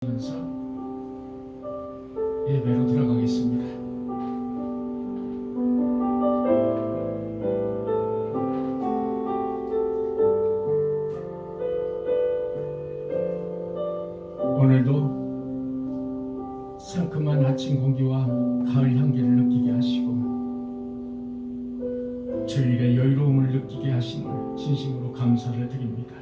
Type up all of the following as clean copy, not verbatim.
하면서 예배로 들어가겠습니다. 오늘도 상큼한 아침 공기와 가을 향기를 느끼게 하시고 주일의 여유로움을 느끼게 하심을 진심으로 감사를 드립니다.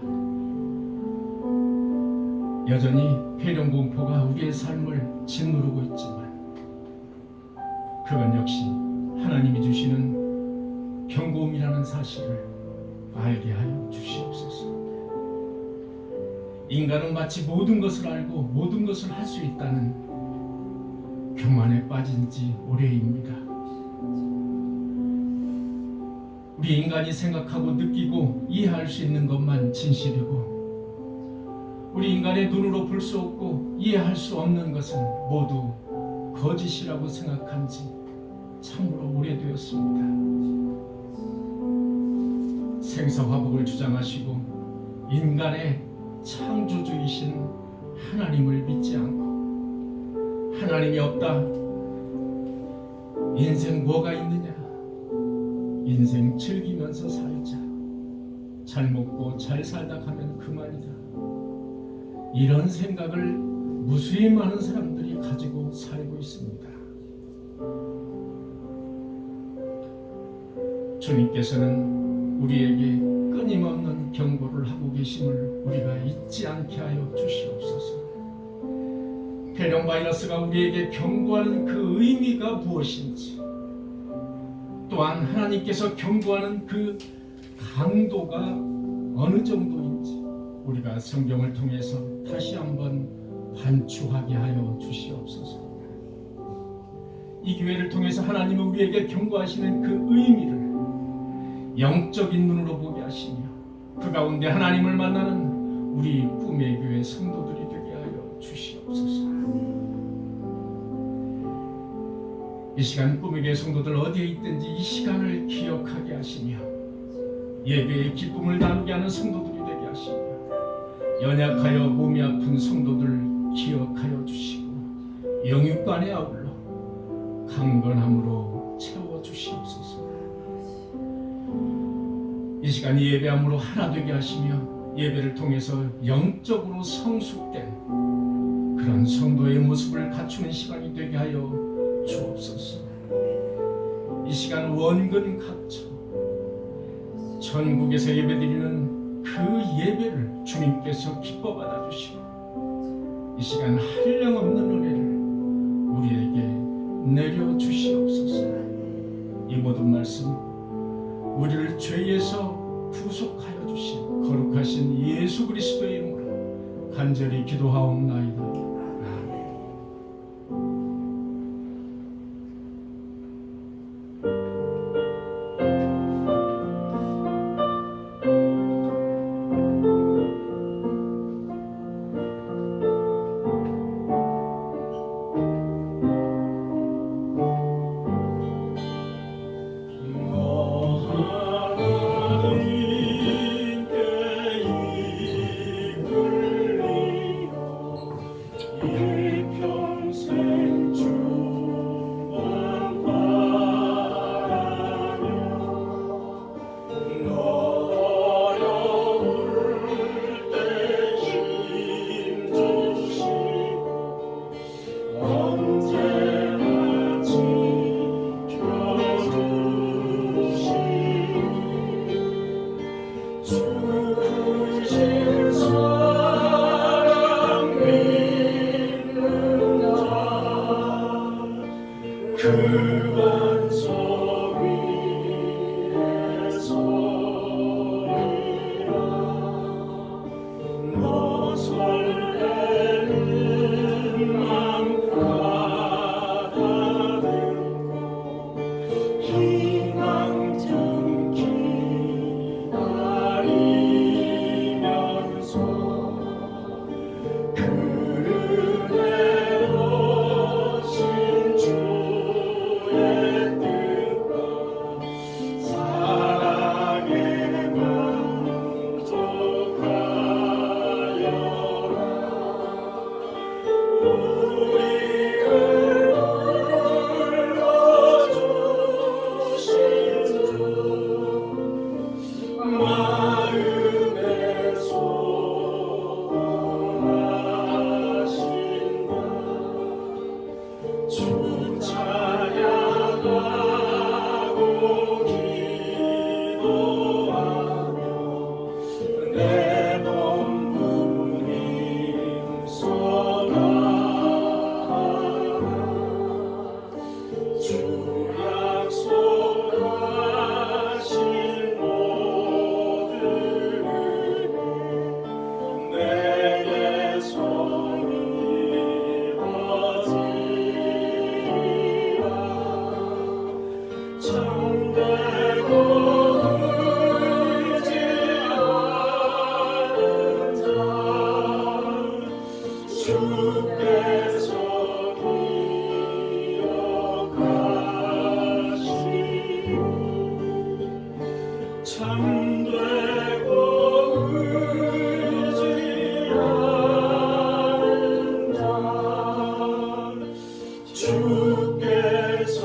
여전히 폐렴 공포가 우리의 삶을 짓누르고 있지만 그건 역시 하나님이 주시는 경고음이라는 사실을 알게 하여 주시옵소서. 인간은 마치 모든 것을 알고 모든 것을 할 수 있다는 교만에 빠진 지 오래입니다. 우리 인간이 생각하고 느끼고 이해할 수 있는 것만 진실이고 우리 인간의 눈으로 볼 수 없고 이해할 수 없는 것은 모두 거짓이라고 생각한 지 참으로 오래되었습니다. 생사화복을 주장하시고 인간의 창조주이신 하나님을 믿지 않고 하나님이 없다. 인생 뭐가 있느냐? 인생 즐기면서 살자. 잘 먹고 잘 살다 가면 그만이다. 이런 생각을 무수히 많은 사람들이 가지고 살고 있습니다. 주님께서는 우리에게 끊임없는 경고를 하고 계심을 우리가 잊지 않게 하여 주시옵소서. 폐렴 바이러스가 우리에게 경고하는 그 의미가 무엇인지, 또한 하나님께서 경고하는 그 강도가 어느 정도인지 우리가 성경을 통해서 다시 한번 반추하게 하여 주시옵소서. 이 기회를 통해서 하나님은 우리에게 경고하시는 그 의미를 영적인 눈으로 보게 하시며 그 가운데 하나님을 만나는 우리 꿈의 교회 성도들이 되게 하여 주시옵소서. 이 시간 꿈의 교회 성도들 어디에 있든지 이 시간을 기억하게 하시며 예배의 기쁨을 나누게 하는 성도들이 되게 하시며 연약하여 몸이 아픈 성도들 기억하여 주시고 영육간에 아울러 강건함으로 채워주시옵소서. 이 시간 예배함으로 하나 되게 하시며 예배를 통해서 영적으로 성숙된 그런 성도의 모습을 갖추는 시간이 되게 하여 주옵소서. 이 시간 원근 각처 전국에서 예배드리는 그 예배를 주님께서 기뻐 받아주시고 이 시간 한량없는 은혜를 우리에게 내려주시옵소서. 이 모든 말씀 우리를 죄에서 구속하여 주신 거룩하신 예수 그리스도의 이름으로 간절히 기도하옵나이다. 참되고 의지하는 자 주께서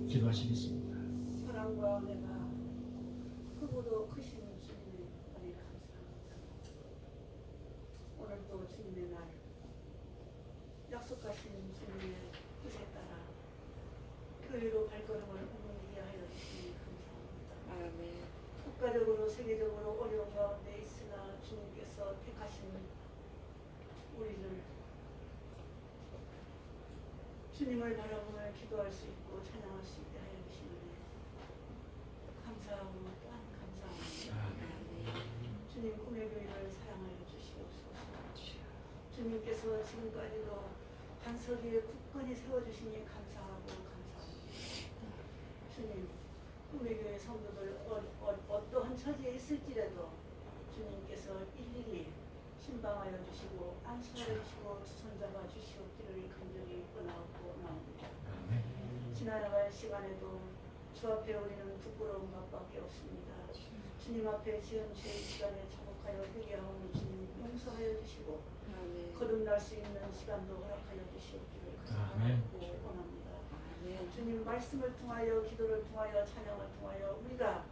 기도하시겠습니다. 사랑과 은혜가 크고도 크신 주님의 은혜 감사합니다. 오늘도 주님의 날 약속하신 주님의 뜻에 따라 교회로 발걸음을 옮기게 하여 주시니 감사합니다. 아멘. 국가적으로 세계적으로 어려운 가운데 있으나 주님께서 택하신 우리를 주님을 바라보며 기도할 수 있고 찬양할 수 있게 하여 주시니 감사하고 또한 감사합니다. 주님 꿈의 교회를 사랑하여 주시옵소서. 주님께서 지금까지도 반석 위에 굳건히 세워주시니 감사하고 감사합니다. 주님 꿈의 교회 성도들 어떠한 처지에 있을지라도 주님께서 일일이 신방하여 주시고 안수하여 주시고 손잡아 주시옵기를 간절히 원하옵고 나옵니다. 지나갈 시간에도 주 앞에 우리는 부끄러운 것밖에 없습니다. 주님 앞에 지은 죄의 시간에 자복하여 회개하오니 주님 용서하여 주시고 거듭날 수 있는 시간도 허락하여 주시옵기를 간절히 원합니다. 주님 말씀을 통하여 기도를 통하여 찬양을 통하여 우리가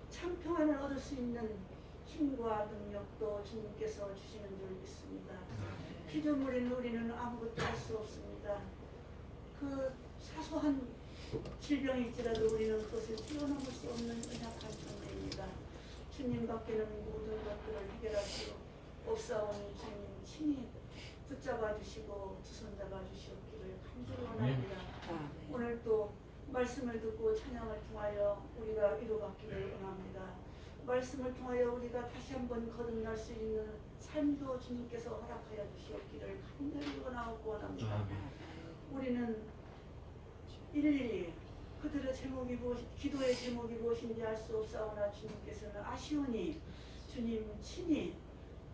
참 평안을 얻을 수 있는 힘과 능력도 주님께서 주시는 줄 믿습니다. 피조물인 우리는 아무것도 할 수 없습니다. 그 사소한 질병일지라도 우리는 그것을 뛰어넘을 수 없는 은약한 존재입니다. 주님 밖에는 모든 것들을 해결할 수 없사오니 주님 친히 붙잡아 주시고 두 손 잡아 주시옵기를 간절히 원합니다. 오늘 또 말씀을 듣고 찬양을 통하여 우리가 위로받기를 원합니다. 말씀을 통하여 우리가 다시 한번 거듭날 수 있는 삶도 주님께서 허락하여 주시옵기를 간절히 원하고 원합니다. 우리는 일일이 그들의 제목이 기도의 제목이 무엇인지 알 수 없사오나 주님께서는 아시오니 주님 친히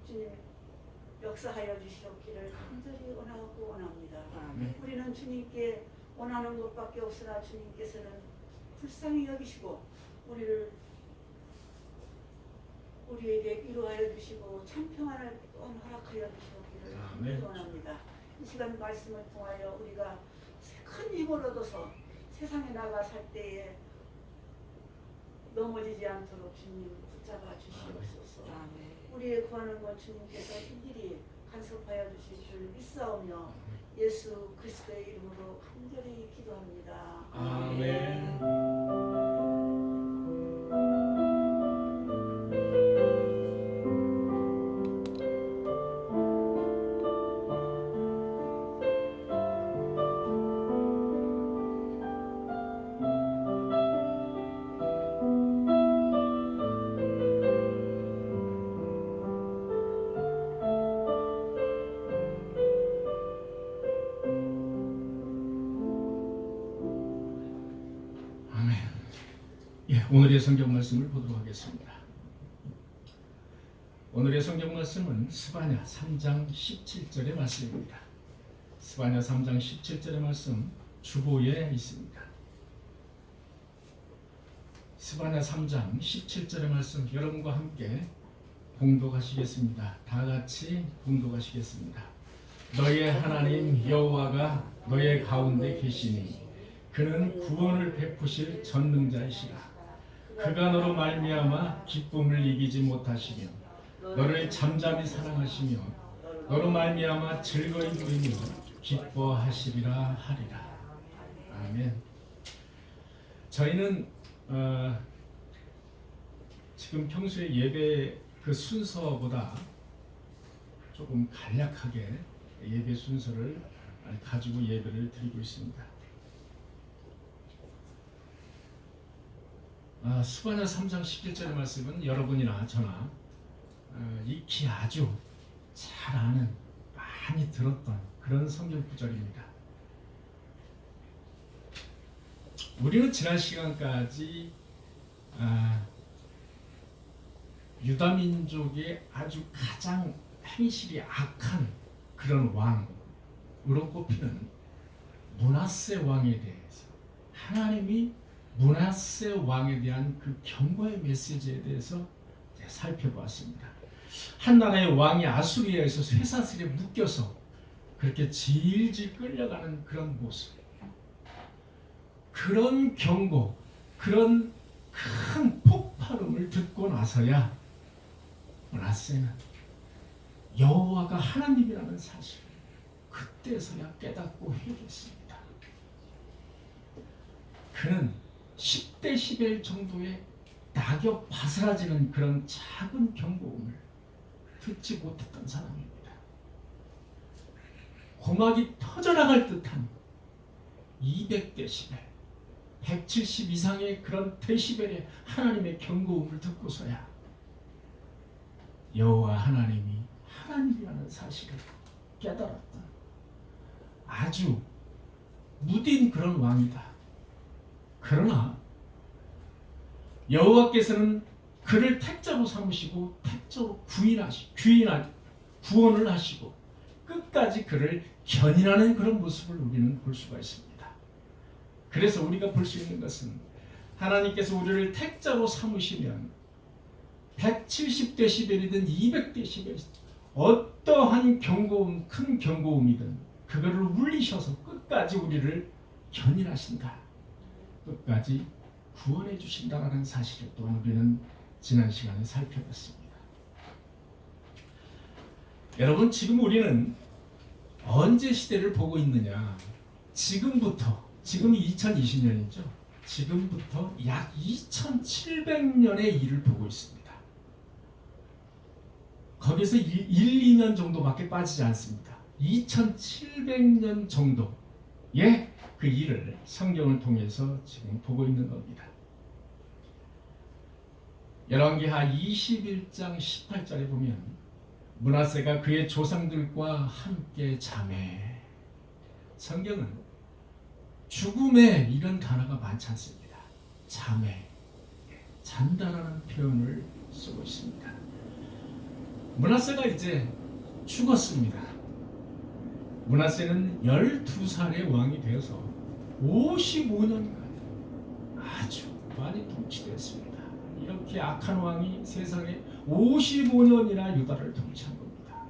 주님 역사하여 주시옵기를 간절히 원하고 원합니다. 우리는 주님께 원하는 것밖에 없으나 주님께서는 불쌍히 여기시고 우리에게 위로하여 주시고 참 평안을 또한 허락하여 주시옵기를 간절히 원합니다. 이 시간 말씀을 통하여 우리가 큰 힘을 얻어서 세상에 나가 살 때에 넘어지지 않도록 주님 붙잡아 주시옵소서. 우리의 구하는 것 주님께서 일일이 간섭하여 주실 줄 믿사오며 예수 그리스도의 이름으로 간절히 기도합니다. 아멘. 오늘의 성경 말씀을 보도록 하겠습니다. 오늘의 성경 말씀은 스바냐 3장 17절의 말씀입니다. 스바냐 3장 17절의 말씀 주보에 있습니다. 스바냐 3장 17절의 말씀 여러분과 함께 봉독하시겠습니다. 다 같이 봉독하시겠습니다. 너의 하나님 여호와가 너의 가운데 계시니 그는 구원을 베푸실 전능자이시라. 그가 너로 말미암아 기쁨을 이기지 못하시며 너를 잠잠히 사랑하시며 너로 말미암아 즐거이 누리며 기뻐하시리라 하리라. 아멘. 저희는 지금 평소에 예배 그 순서보다 조금 간략하게 예배 순서를 가지고 예배를 드리고 있습니다. 스바냐 3장 17절의 말씀은 여러분이나 저나 익히 아주 잘 아는, 많이 들었던 그런 성경 구절입니다. 우리는 지난 시간까지 유다 민족의 아주 가장 행실이 악한 그런 왕으로 꼽히는 므낫세 왕에 대해서, 하나님이 므낫세 왕에 대한 그 경고의 메시지에 대해서 살펴보았습니다. 한 나라의 왕이 아수리아에서 쇠사슬에 묶여서 그렇게 질질 끌려가는 그런 모습, 그런 경고, 그런 큰 폭발음을 듣고 나서야 므낫세는 여호와가 하나님이라는 사실을 그때서야 깨닫고 회개했습니다. 그는 10대11 정도의 낙엽 바스라지는 그런 작은 경고음을 듣지 못했던 사람입니다. 고막이 터져나갈 듯한 200데시벨, 170 이상의 그런 데시벨의 하나님의 경고음을 듣고서야 여호와 하나님이 하나님이라는 사실을 깨달았던 아주 무딘 그런 왕이다. 그러나 여호와께서는 그를 택자로 삼으시고 택자로 구원을 하시고 끝까지 그를 견인하는 그런 모습을 우리는 볼 수가 있습니다. 그래서 우리가 볼 수 있는 것은 하나님께서 우리를 택자로 삼으시면 170데시벨이든 200데시벨이든 어떠한 경고음, 큰 경고음이든 그거를 울리셔서 끝까지 우리를 견인하신다. 끝까지 구원해 주신다라는 사실을 또한 우리는 지난 시간에 살펴봤습니다. 여러분, 지금 우리는 언제 시대를 보고 있느냐? 지금부터, 지금이 2020년이죠. 지금부터 약 2700년의 일을 보고 있습니다. 거기서 1, 2년 정도밖에 빠지지 않습니다. 2700년 정도의 그 일을 성경을 통해서 지금 보고 있는 겁니다. 열왕기하 21장 18절에 보면 므낫세가 그의 조상들과 함께 자매, 성경은 죽음에 이런 단어가 많지 않습니다. 자매, 잔다라는 표현을 쓰고 있습니다. 므낫세가 이제 죽었습니다. 므낫세는 12살의 왕이 되어서 55년간 아주 많이 통치되었습니다. 이렇게 악한 왕이 세상에 55년이나 유다를 통치한 겁니다.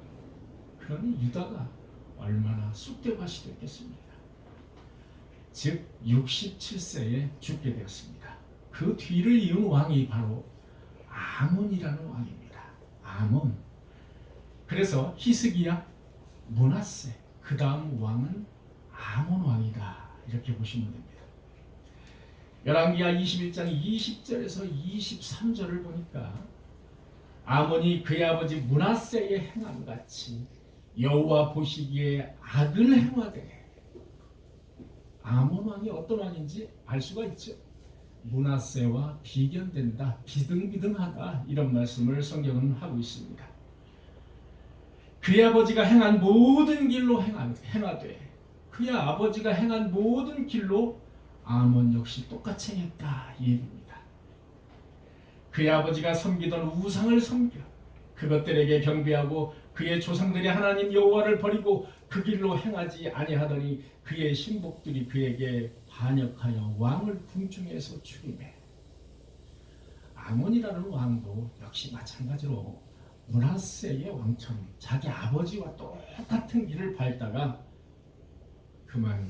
그러니 유다가 얼마나 쑥대밭이 됐겠습니까? 즉 67세에 죽게 되었습니다. 그 뒤를 이은 왕이 바로 아몬이라는 왕입니다. 아몬. 그래서 히스기야, 므낫세, 그 다음 왕은 아몬 왕이다. 이렇게 보시면 됩니다. 열왕기하 21장 20절에서 23절을 보니까 아몬이 그의 아버지 므낫세의 행함같이 여호와 보시기에 악을 행하되, 아몬 왕이 어떤 왕인지 알 수가 있죠. 므낫세와 비견된다, 비등비등하다, 이런 말씀을 성경은 하고 있습니다. 그의 아버지가 행한 모든 길로 행하되, 그의 아버지가 행한 모든 길로 아몬 역시 똑같이 행했다, 이 얘기입니다. 그의 아버지가 섬기던 우상을 섬겨 그것들에게 경배하고 그의 조상들이 하나님 여호와를 버리고 그 길로 행하지 아니하더니 그의 신복들이 그에게 반역하여 왕을 궁중에서 죽이매. 아몬이라는 왕도 역시 마찬가지로 므낫세의 왕처럼 자기 아버지와 똑같은 길을 밟다가 그만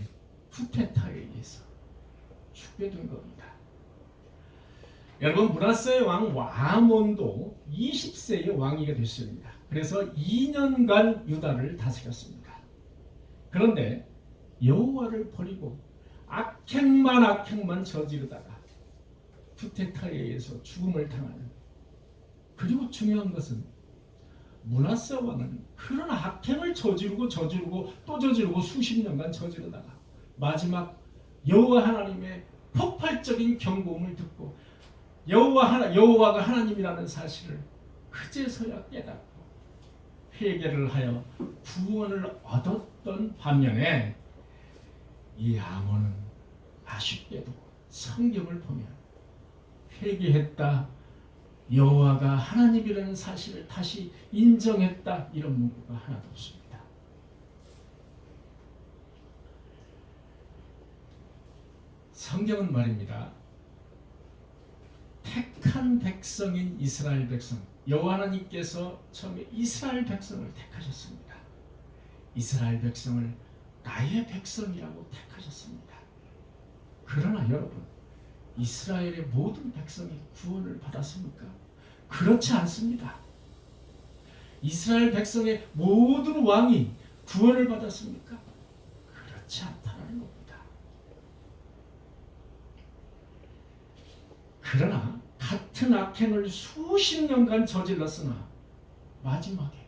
쿠데타에 의해서 죽게 된 겁니다. 여러분, 므낫세의 왕 아몬도 20세의 왕이가 됐습니다. 그래서 2년간 유다를 다스렸습니다. 그런데 여호와를 버리고 악행만 저지르다가 쿠데타에 의해서 죽음을 당하는, 그리고 중요한 것은 므낫세 왕은 그런 악행을 저지르고 또 저지르고 수십 년간 저지르다가 마지막 여호와 하나님의 폭발적인 경고음을 듣고 여호와가 하나님이라는 사실을 그제서야 깨닫고 회개를 하여 구원을 얻었던 반면에 이 아몬은 아쉽게도 성경을 보면 회개했다, 여호와가 하나님이라는 사실을 다시 인정했다, 이런 문구가 하나도 없습니다. 성경은 말입니다. 택한 백성인 이스라엘 백성, 여호와 하나님께서 처음에 이스라엘 백성을 택하셨습니다. 이스라엘 백성을 나의 백성이라고 택하셨습니다. 그러나 여러분, 이스라엘의 모든 백성이 구원을 받았습니까? 그렇지 않습니다. 이스라엘 백성의 모든 왕이 구원을 받았습니까? 그렇지 않다는 겁니다. 그러나 같은 악행을 수십 년간 저질렀으나 마지막에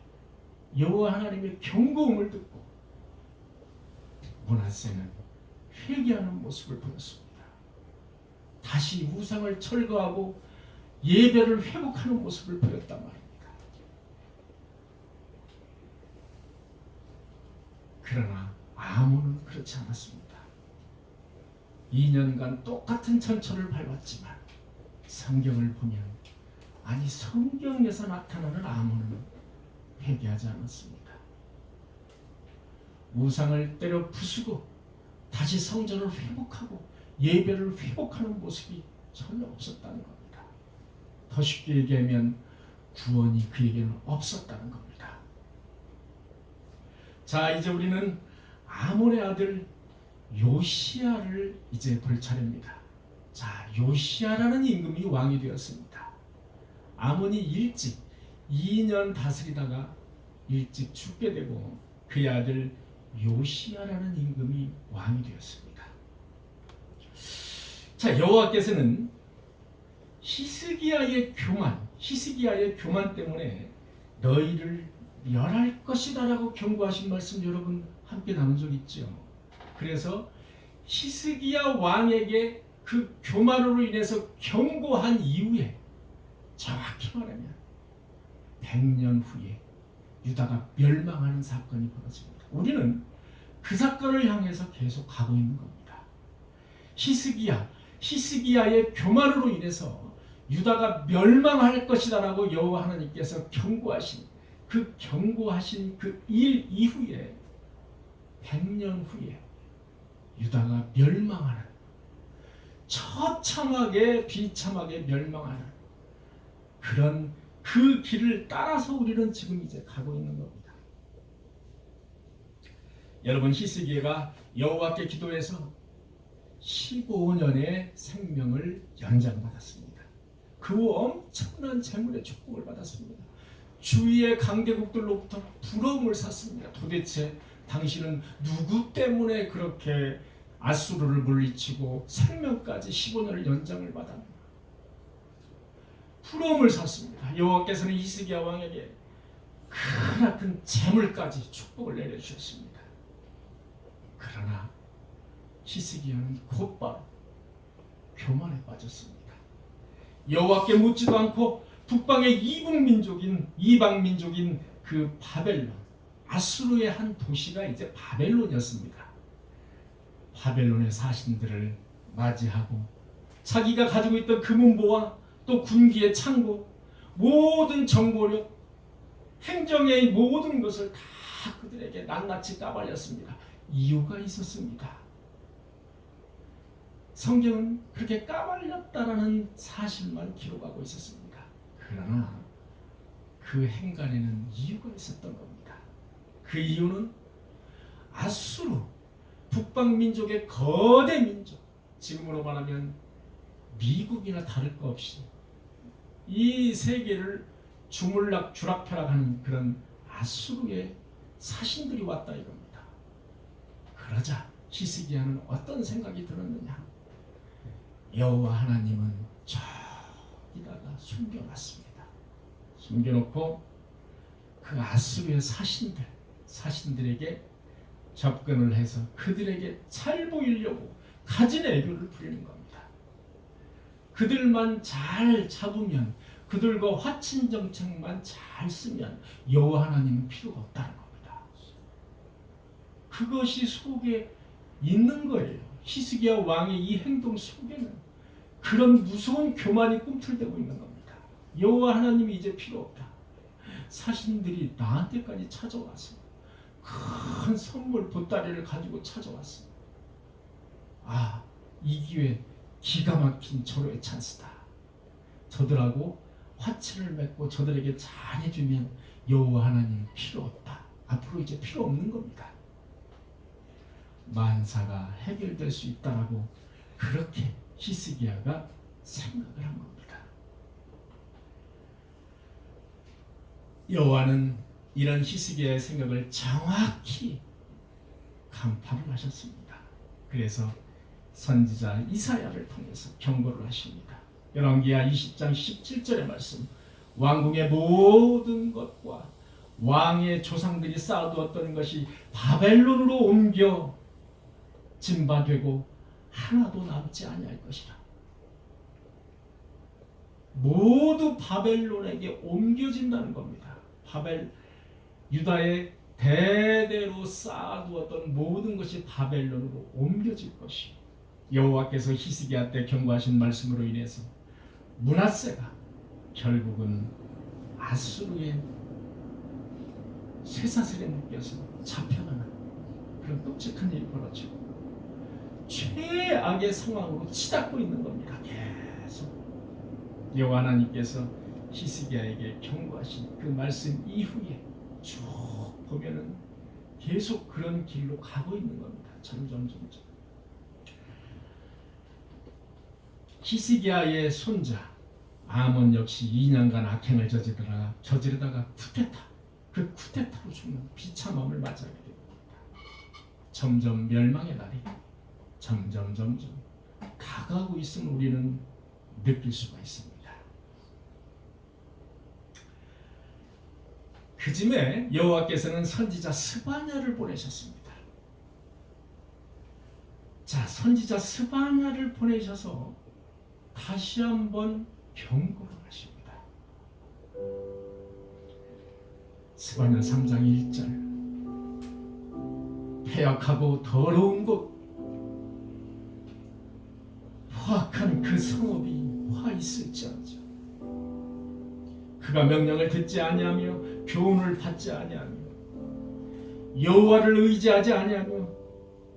여호와 하나님의 경고음을 듣고 므낫세는 회개하는 모습을 보였습니다. 다시 우상을 철거하고 예배를 회복하는 모습을 보였단 말입니다. 그러나 아몬은 그렇지 않았습니다. 2년간 똑같은 천처를 밟았지만 성경을 보면, 아니 성경에서 나타나는 아몬은 회개하지 않았습니다. 우상을 때려 부수고 다시 성전을 회복하고 예배를 회복하는 모습이 전혀 없었다는 겁니다. 더 쉽게 얘기하면 구원이 그에게는 없었다는 겁니다. 자, 이제 우리는 아몬의 아들 요시야를 이제 볼 차례입니다. 자, 요시야라는 임금이 왕이 되었습니다. 아몬이 일찍 2년 다스리다가 일찍 죽게 되고 그의 아들 요시야라는 임금이 왕이 되었습니다. 자, 여호와께서는 히스기야의 교만 때문에 너희를 멸할 것이다 라고 경고하신 말씀 여러분 함께 나눈 적 있죠. 그래서 히스기야 왕에게 그 교만으로 인해서 경고한 이후에 정확히 말하면 100년 후에 유다가 멸망하는 사건이 벌어집니다. 우리는 그 사건을 향해서 계속 가고 있는 겁니다. 히스기야의 교만으로 인해서 유다가 멸망할 것이다 라고 여호와 하나님께서 경고하신 그 일 이후에 100년 후에 유다가 멸망하는, 처참하게 비참하게 멸망하는 그런 그 길을 따라서 우리는 지금 이제 가고 있는 겁니다. 여러분, 히스기야가 여호와께 기도해서 15년의 생명을 연장받았습니다. 그 후 엄청난 재물의 축복을 받았습니다. 주위의 강대국들로부터 부러움을 샀습니다. 도대체 당신은 누구 때문에 그렇게 아수르를 물리치고 생명까지 15년을 연장을 받았나? 부러움을 샀습니다. 여호와께서는 히스기야 왕에게 크나큰 재물까지 축복을 내려주셨습니다. 그러나 히스기야는 곧바로 교만에 빠졌습니다. 여호와께 묻지도 않고 북방의 이방 민족인 그 바벨론, 아수르의 한 도시가 이제 바벨론이었습니다. 바벨론의 사신들을 맞이하고 자기가 가지고 있던 금은보와 또 군기의 창고, 모든 정보력, 행정의 모든 것을 다 그들에게 낱낱이 까발렸습니다. 이유가 있었습니다. 성경은 그렇게 까발렸다라는 사실만 기록하고 있었습니다. 그러나 그 행간에는 이유가 있었던 겁니다. 그 이유는 아수르, 북방 민족의 거대 민족, 지금으로 말하면 미국이나 다를 것 없이 이 세계를 주락펴락하는 그런 아수르의 사신들이 왔다 이겁니다. 그러자 히스기야는 어떤 생각이 들었느냐? 여호와 하나님은 저기다가 숨겨놨습니다. 숨겨놓고 그 아수르의 사신들에게 접근을 해서 그들에게 잘 보이려고 가진 애교를 부리는 겁니다. 그들만 잘 잡으면, 그들과 화친 정책만 잘 쓰면 여호와 하나님은 필요가 없다는 겁니다. 그것이 속에 있는 거예요. 히스기야 왕의 이 행동 속에는 그런 무서운 교만이 꿈틀대고 있는 겁니다. 여호와 하나님이 이제 필요 없다. 사신들이 나한테까지 찾아와서 큰 선물 보따리를 가지고 찾아왔어. 아, 이 기회 기가 막힌 절호의 찬스다. 저들하고 화친을 맺고 저들에게 잘해주면 여호와 하나님 필요 없다. 앞으로 이제 필요 없는 겁니다. 만사가 해결될 수 있다라고 그렇게 히스기야가 생각을 한 겁니다. 여호와는 이런 히스기야의 생각을 정확히 간파를 하셨습니다. 그래서 선지자 이사야를 통해서 경고를 하십니다. 열왕기하 20장 17절의 말씀, 왕궁의 모든 것과 왕의 조상들이 쌓아두었던 것이 바벨론으로 옮겨 진바되고 하나도 남지 아니할 것이라. 모두 바벨론에게 옮겨진다는 겁니다. 유다의 대대로 쌓아두었던 모든 것이 바벨론으로 옮겨질 것이, 여호와께서 히스기야 때 경고하신 말씀으로 인해서 므낫세가 결국은 아수르의 쇠사슬에 묶여서 잡혀가는 그런 끔찍한 일이 벌어지고 최악의 상황으로 치닫고 있는 겁니다. 계속 여호와 하나님께서 히스기야에게 경고하신 그 말씀 이후에 쭉 보면은 계속 그런 길로 가고 있는 겁니다. 점점. 히스기야의 손자 아몬 역시 2년간 악행을 저지르다가 그 쿠데타로 죽는 비참함을 맞이하게 됩니다. 점점 멸망의 날이 점점 다가오고 있음을 우리는 느낄 수가 있습니다. 그쯤에 여호와께서는 선지자 스바냐를 보내셨습니다. 자, 선지자 스바냐를 보내셔서 다시 한번 경고를 하십니다. 스바냐 3장 1절, 폐역하고 더러운 곳 포악한 그 성읍이 화 있을지언정, 그가 명령을 듣지 아니하며 교훈을 받지 아니하며 여호와를 의지하지 아니하며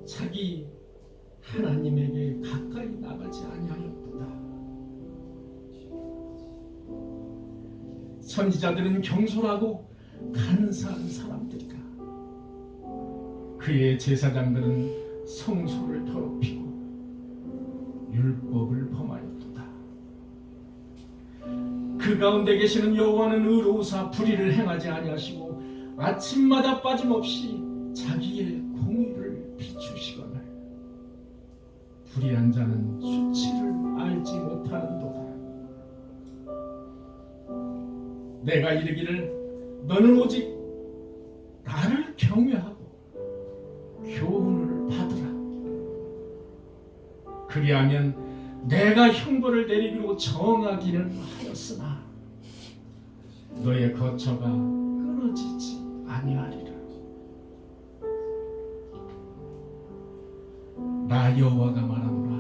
자기 하나님에게 가까이 나가지 아니하였도다. 선지자들은 경솔하고 간사한 사람들이다. 그의 제사장들은 성소를 더럽히고 율법을 범하였도다. 그 가운데 계시는 여호와는 의로우사 불의를 행하지 아니하시고 아침마다 빠짐없이 자기의 공의를 비추시거늘 불의한 자는 수치를 알지 못하는도다. 내가 이르기를 너는 오직 나를 경외하고 교훈을 받으라. 그리하면 내가 형벌을 내리기로 정하기는 하였으나 너의 거처가 끊어지지 아니하리라. 나 여호와가 말하노라.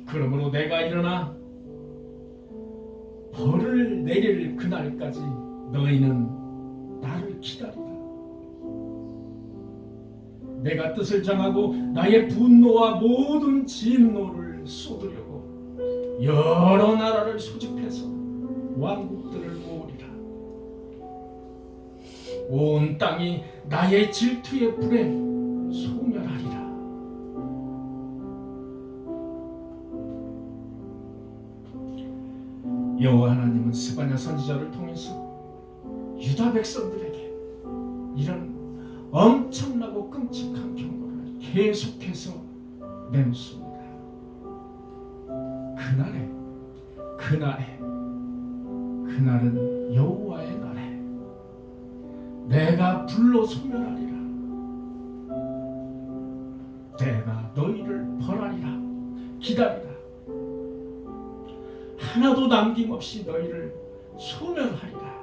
그러므로 내가 일어나 벌을 내릴 그날까지 너희는 나를 기다리라. 내가 뜻을 정하고 나의 분노와 모든 진노를 쏟으려고 여러 나라를 소집해서 왕국들을 모으리라. 온 땅이 나의 질투의 불에 소멸하리라. 여호와 하나님은 스바냐 선지자를 통해서 유다 백성들에게 이런 엄청나고 끔찍한 경고를 계속해서 내놓습니다. 그날은 여호와의 날에 내가 불로 소멸하리라. 내가 너희를 벌하리라. 기다리라. 하나도 남김없이 너희를 소멸하리라.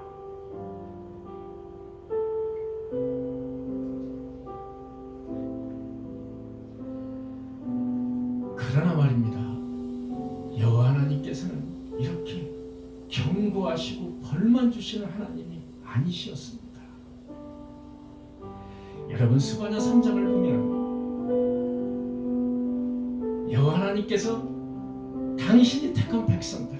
그러나 말입니다. 여호와 하나님께서는 이렇게 경고하시고 벌만 주시는 하나님이 아니시었습니다. 여러분, 스바냐 3장을 보면 여호와 하나님께서 당신이 택한 백성들,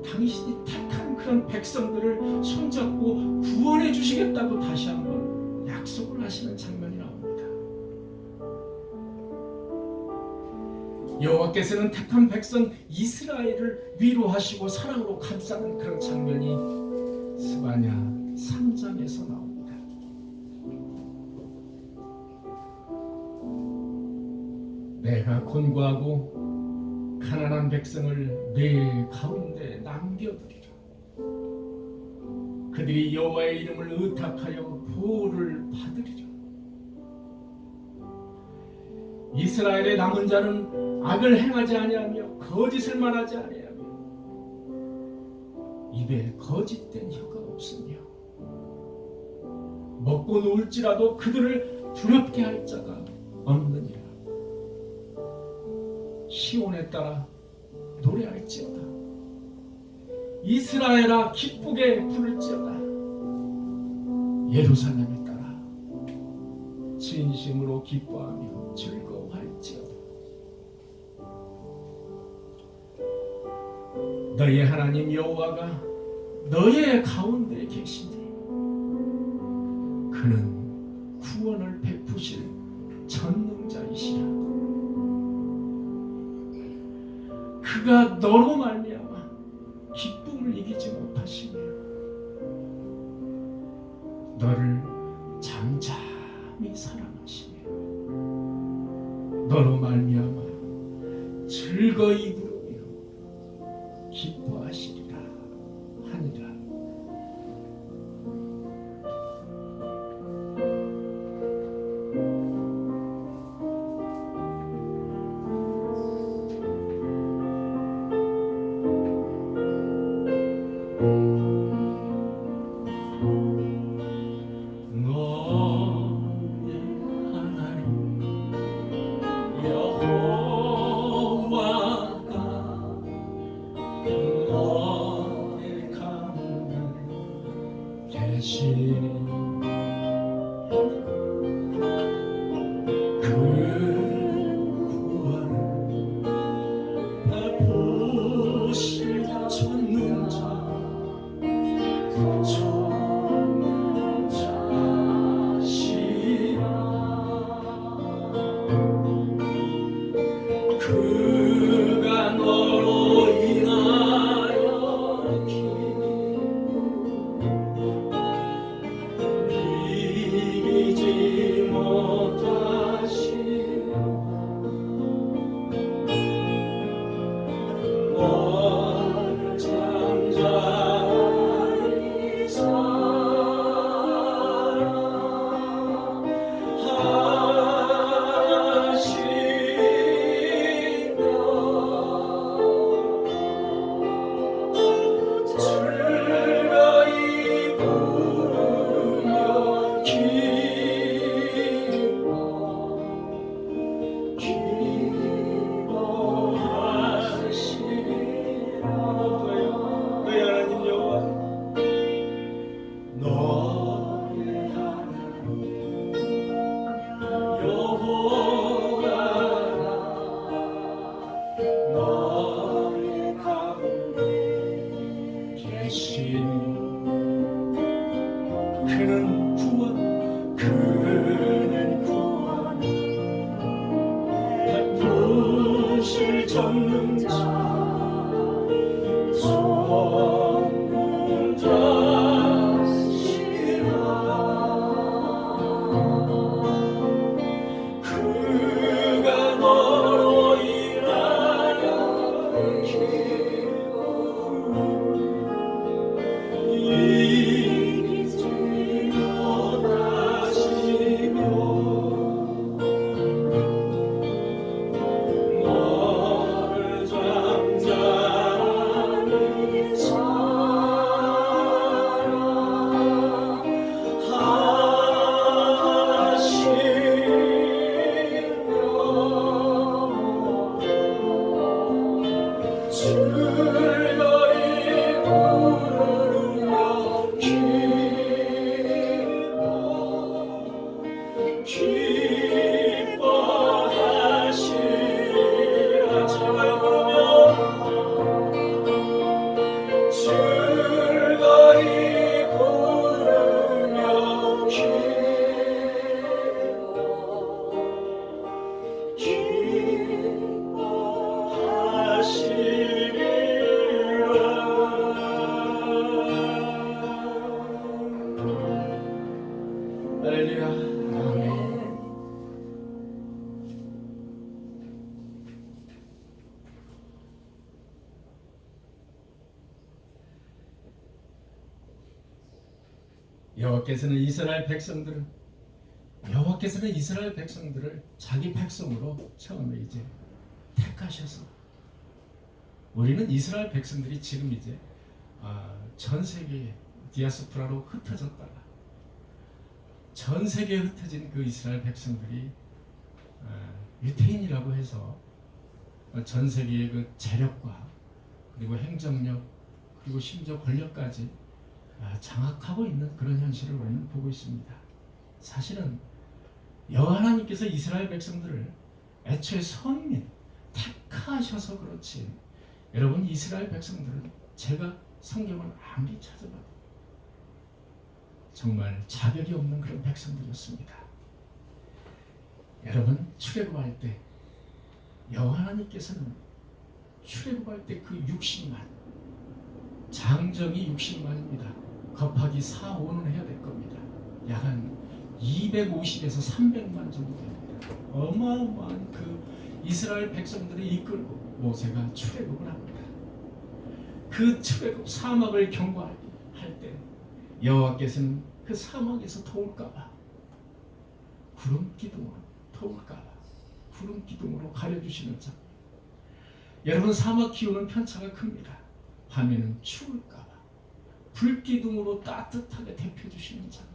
당신이 택한 그런 백성들을 손잡고 구원해 주시겠다고 다시 한번 약속을 하시는 장면이 나옵니다. 여호와께서는 택한 백성 이스라엘을 위로하시고 사랑으로 감싸는 그런 장면이 스바냐 3장에서 나옵니다. 내가 곤고하고 가난한 백성을 내 가운데 남겨두리라. 그들이 여호와의 이름을 의탁하여 보호를 받으리라. 이스라엘의 남은 자는 악을 행하지 아니하며 거짓을 말하지 아니하며 입에 거짓된 혀가 없으며 먹고 누울지라도 그들을 두렵게 할 자가 없느니라. 시온에 따라 노래할지어다. 이스라엘아 기쁘게 부를지어다. 예루살렘에 따라 진심으로 기뻐하며 즐거워할지어다. 너희의 하나님 여호와가 너희의 가운데 계시니 그는 구원을 베푸실 전능자이시라. 그가 너로 말미암아 기쁨을 이기지 못하시며 너를 잠잠히 사랑하시며 너로 말미암아 즐거이 부르며 기뻐하시리라 하니라. 그가 너로 인하여 이기지 못하시며 너를 잠잠히 즐거이 부르며 기뻐하시리라. 너의 하나님 여호와, 너의 하나님 여호와가 너의 가운데 계시니 그는 구원 베푸실 전능자시라. 그가 너로 인하여 이기지 못하시며 너를 잠잠히 할렐루야. 아멘. 여호와께서는 이스라엘 백성들을 자기 백성으로 처음에 이제 택하셔서, 우리는 이스라엘 백성들이 지금 이제 전 세계에 디아스포라로 흩어졌다가, 전 세계에 흩어진 그 이스라엘 백성들이 유태인이라고 해서 전 세계의 그 재력과 그리고 행정력 그리고 심지어 권력까지 장악하고 있는 그런 현실을 우리는 보고 있습니다. 사실은 여호와 하나님께서 이스라엘 백성들을 애초에 선민 택하셔서 그렇지, 여러분 이스라엘 백성들은 제가 성경을 아무리 찾아봐도 정말 자격이 없는 그런 백성들이었습니다. 여러분 출애굽할 때 여호와 하나님께서는 출애굽할 때 그 60만, 장정이 60만입니다. 곱하기 4, 5는 해야 될 겁니다. 약 한 250에서 300만 정도 됩니다. 어마어마한 그 이스라엘 백성들을 이끌고 모세가 출애굽을 합니다. 그 출애굽 사막을 경과할 때 여호와께서는 그 사막에서 더울까봐 구름 기둥으로, 더울까봐 구름 기둥으로 가려주시는 장면. 여러분 사막 기온은 편차가 큽니다. 밤에는 추울까봐 불기둥으로 따뜻하게 데펴주시는 장면.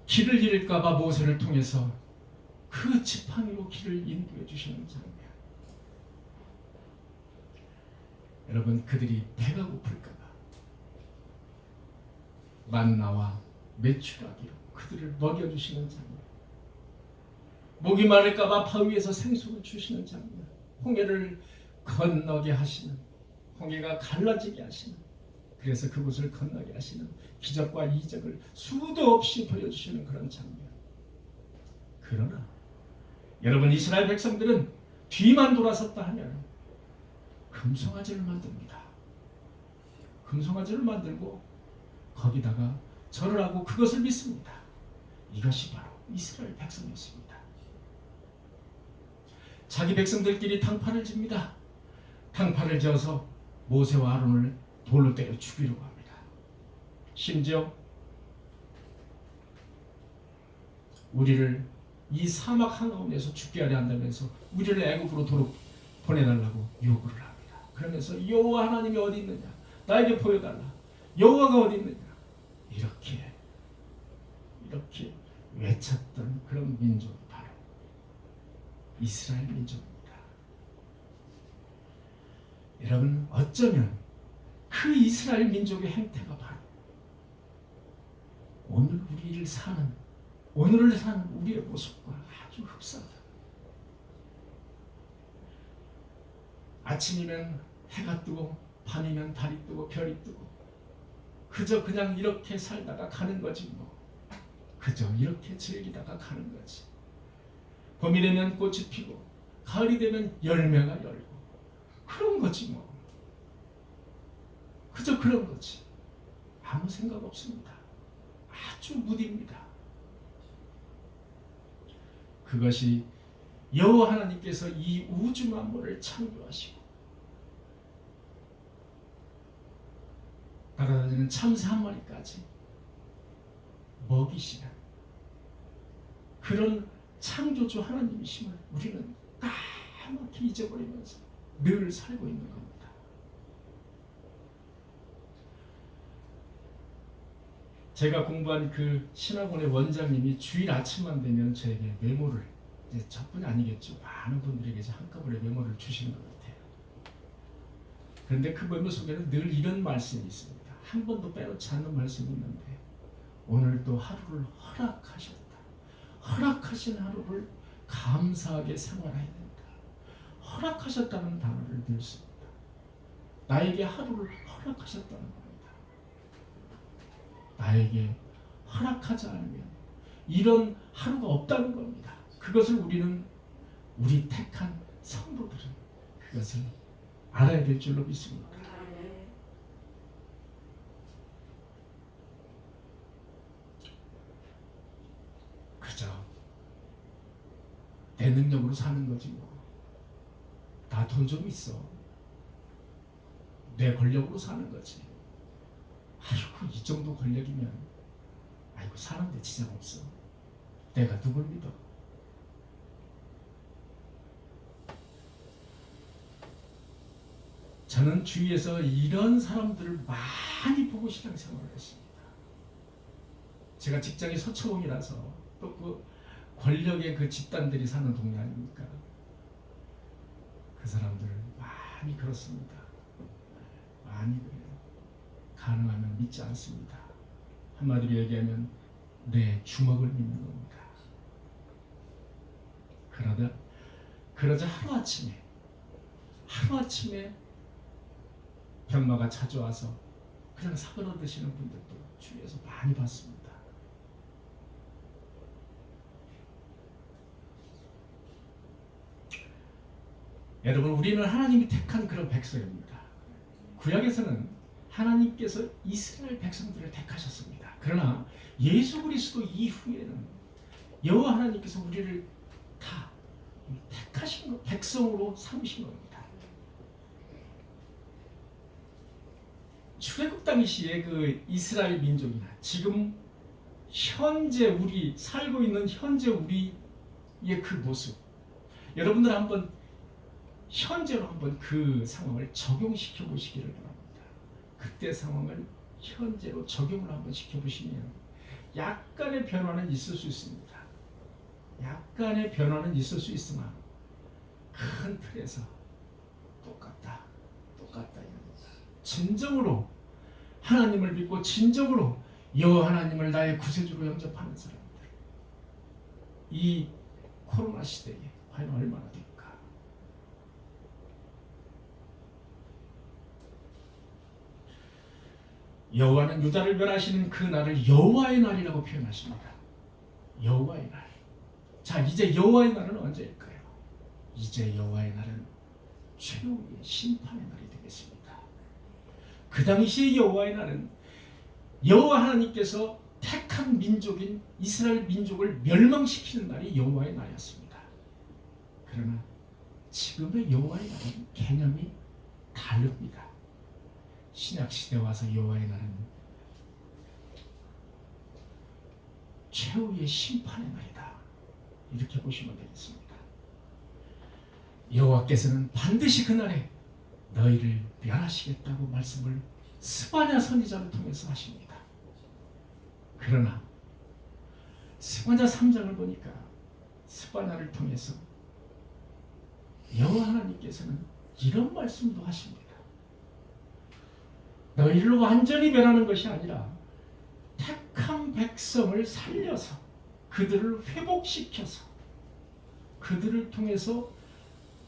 길을 잃을까봐 모세를 통해서 그 지팡이로 길을 인도해 주시는 장면. 여러분 그들이 배가 고플까봐 만나와 메추라기로 그들을 먹여주시는 장면. 목이 마를까봐 바위에서 생수를 주시는 장면. 홍해를 건너게 하시는, 홍해가 갈라지게 하시는, 그래서 그곳을 건너게 하시는 기적과 이적을 수도 없이 보여주시는 그런 장면. 그러나 여러분 이스라엘 백성들은 뒤만 돌아섰다 하면 금송아지를 만듭니다. 금송아지를 만들고 거기다가 절을 하고 그것을 믿습니다. 이것이 바로 이스라엘 백성이었습니다. 자기 백성들끼리 당파를 집니다. 당파를 지어서 모세와 아론을 돌로 때려 죽이려고 합니다. 심지어 우리를 이 사막 한가운데서 죽게 하려 한다면서 우리를 애굽으로 도로 보내달라고 요구를 합니다. 그러면서 여호와 하나님이 어디 있느냐, 나에게 보여달라, 여호와가 어디 있느냐, 이렇게 외쳤던 그런 민족이 바로 이스라엘 민족입니다. 여러분 어쩌면 그 이스라엘 민족의 행태가 바로 오늘을 사는 우리의 모습과 아주 흡사하다. 아침이면 해가 뜨고 밤이면 달이 뜨고 별이 뜨고 그저 그냥 이렇게 살다가 가는 거지 뭐. 그저 이렇게 즐기다가 가는 거지. 봄이 되면 꽃이 피고 가을이 되면 열매가 열고 그런 거지 뭐. 그저 그런 거지. 아무 생각 없습니다. 아주 무디입니다. 그것이 여호와 하나님께서 이 우주 만물을 창조하시고 날아다니는 참새 한 마리까지 먹이시는 그런 창조주 하나님이심을 우리는 까맣게 잊어버리면서 늘 살고 있는 겁니다. 제가 공부한 그 신학원의 원장님이 주일 아침만 되면 저에게 메모를, 이제 저뿐이 아니겠죠, 많은 분들에게 한꺼번에 메모를 주시는 것 같아요. 그런데 그 메모 속에는 늘 이런 말씀이 있습니다. 한 번도 빼놓지 않는 말씀이 있는데, 오늘도 하루를 허락하셨다. 허락하신 하루를 감사하게 생활해야 된다. 허락하셨다는 단어를 늘 씁니다. 나에게 하루를 허락하셨다는 겁니다. 나에게 허락하지 않으면 이런 하루가 없다는 겁니다. 그것을 우리 택한 성도들은 그것을 알아야 될 줄로 믿습니다. 내 능력으로 사는 거지 뭐. 나 돈 좀 있어. 내 권력으로 사는 거지. 아이고 이 정도 권력이면 아이고 사는데 지장 없어. 내가 누굴 믿어? 저는 주위에서 이런 사람들을 많이 보고 신앙생활을 했습니다. 제가 직장이 서초동이라서 또 그 권력의 그 집단들이 사는 동네 아닙니까? 그 사람들 많이 그렇습니다. 많이 그래요. 가능하면 믿지 않습니다. 한마디로 얘기하면 내 주먹을 믿는 겁니다. 그러자 하루아침에 병마가 찾아와서 그냥 사그러드시는 분들도 주위에서 많이 봤습니다. 여러분, 우리는 하나님이 택한 그런 백성입니다. 구약에서는 하나님께서 이스라엘 백성들을 택하셨습니다. 그러나 예수 그리스도 이후에는 여호와 하나님께서 우리를 다 택하신 것, 백성으로 삼으신 겁니다. 출애굽 당시에 그 이스라엘 민족이나 지금 현재 우리 살고 있는 현재 우리의 그 모습, 여러분들 한번 현재로 한번 그 상황을 적용시켜 보시기를 바랍니다. 그때 상황을 현재로 적용을 한번 시켜보시면 약간의 변화는 있을 수 있습니다. 약간의 변화는 있을 수 있으나 큰 틀에서 똑같다 이겁니다. 진정으로 하나님을 믿고 진정으로 여호와 하나님을 나의 구세주로 영접하는 사람들, 이 코로나 시대에 과연 얼마나 될까? 여호와는 유다를 멸하시는 그 날을 여호와의 날이라고 표현하십니다. 여호와의 날. 자, 이제 여호와의 날은 언제일까요? 이제 여호와의 날은 최후의 심판의 날이 되겠습니다. 그 당시의 여호와의 날은 여호와 하나님께서 택한 민족인 이스라엘 민족을 멸망시키는 날이 여호와의 날이었습니다. 그러나 지금의 여호와의 날은 개념이 다릅니다. 신약 시대 와서 여호와의 날은 최후의 심판의 날이다. 이렇게 보시면 되겠습니다. 여호와께서는 반드시 그날에 너희를 멸하시겠다고 말씀을 스바냐 선지자를 통해서 하십니다. 그러나 스바냐 3장을 보니까 스바냐를 통해서 여호와 하나님께서는 이런 말씀도 하십니다. 너희를 완전히 멸하는 것이 아니라 택한 백성을 살려서 그들을 회복시켜서 그들을 통해서